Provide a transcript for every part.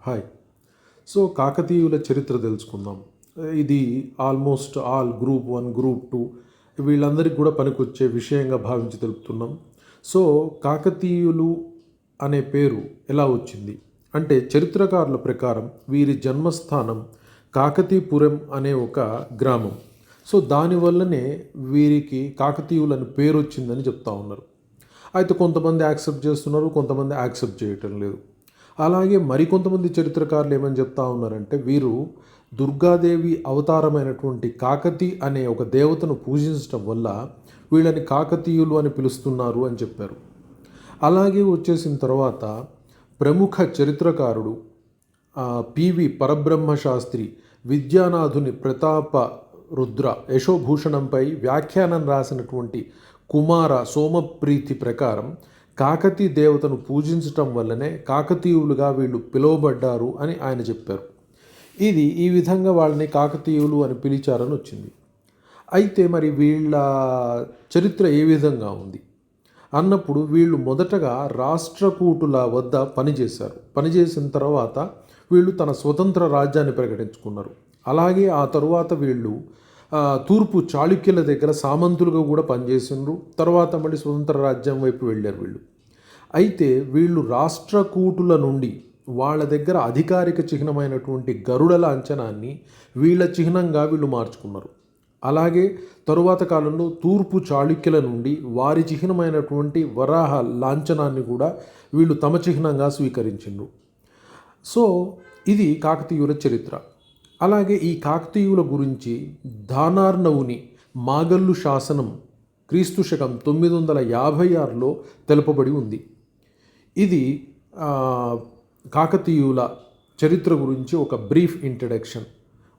Hi. So కాకతీయుల చరిత్ర తెలుసుకుందాం. ఇది ఆల్మోస్ట్ ఆల్ గ్రూప్ 1, గ్రూప్ 2 వీళ్ళందరికీ కూడా పనికొచ్చే విషయంగా భావించి తెలుపుతున్నాం. సో కాకతీయులు అనే పేరు ఎలా వచ్చింది అంటే చరిత్రకారుల ప్రకారం వీరి జన్మస్థానం కాకతీపురం అనే ఒక గ్రామం. సో దానివల్లనే వీరికి కాకతీయులని పేరు వచ్చిందని చెప్తా ఉన్నారు. అయితే కొంతమంది యాక్సెప్ట్ చేస్తున్నారు, కొంతమంది యాక్సెప్ట్ చేయటం లేదు. అలాగే మరికొంతమంది చరిత్రకారులు ఏమని చెప్తా ఉన్నారంటే వీరు దుర్గాదేవి అవతారమైనటువంటి కాకతి అనే ఒక దేవతను పూజించడం వల్ల వీళ్ళని కాకతీయులు అని పిలుస్తున్నారు అని చెప్పారు. అలాగే వచ్చేసిన తర్వాత ప్రముఖ చరిత్రకారుడు పివి పరబ్రహ్మ శాస్త్రి విద్యానాథుని ప్రతాప రుద్ర యశోభూషణంపై వ్యాఖ్యానం రాసినటువంటి కుమార సోమప్రీతి ప్రకారం కాకతీ దేవతను పూజించటం వల్లనే కాకతీయులుగా వీళ్ళు పిలువబడ్డారు అని ఆయన చెప్పారు. ఇది ఈ విధంగా వాళ్ళని కాకతీయులు అని పిలిచారని వచ్చింది. అయితే మరి వీళ్ళ చరిత్ర ఏ విధంగా ఉంది అన్నప్పుడు వీళ్ళు మొదటగా రాష్ట్రకూటుల వద్ద పనిచేశారు. పనిచేసిన తర్వాత వీళ్ళు తన స్వతంత్ర రాజ్యాన్ని ప్రకటించుకున్నారు. అలాగే ఆ తరువాత వీళ్ళు తూర్పు చాళుక్యుల దగ్గర సామంతులుగా కూడా పనిచేసిండ్రు. తర్వాత మళ్ళీ స్వతంత్ర రాజ్యం వైపు వెళ్ళారు వీళ్ళు. అయితే వీళ్ళు రాష్ట్రకూటుల నుండి వాళ్ళ దగ్గర అధికారిక చిహ్నమైనటువంటి గరుడ లాంఛనాన్ని వీళ్ళ చిహ్నంగా వీళ్ళు మార్చుకున్నారు. అలాగే తరువాత కాలంలో తూర్పు చాళుక్యుల నుండి వారి చిహ్నమైనటువంటి వరాహ లాంఛనాన్ని కూడా వీళ్ళు తమ చిహ్నంగా స్వీకరించిండ్రు. సో ఇది కాకతీయుల చరిత్ర. అలాగే ఈ కాకతీయుల గురించి దానార్ణవుని మాగల్లు శాసనం క్రీస్తు శకం 956లో తెలుపబడి ఉంది. ఇది కాకతీయుల చరిత్ర గురించి ఒక బ్రీఫ్ ఇంట్రడక్షన్.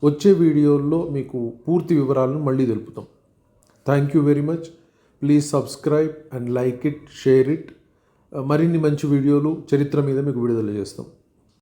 వచ్చే వీడియోల్లో మీకు పూర్తి వివరాలను మళ్ళీ తెలుపుతాం. Thank you very much. Please subscribe and like it, share it. మరిన్ని మంచి వీడియోలు చరిత్ర మీద మీకు విడుదల చేస్తాం.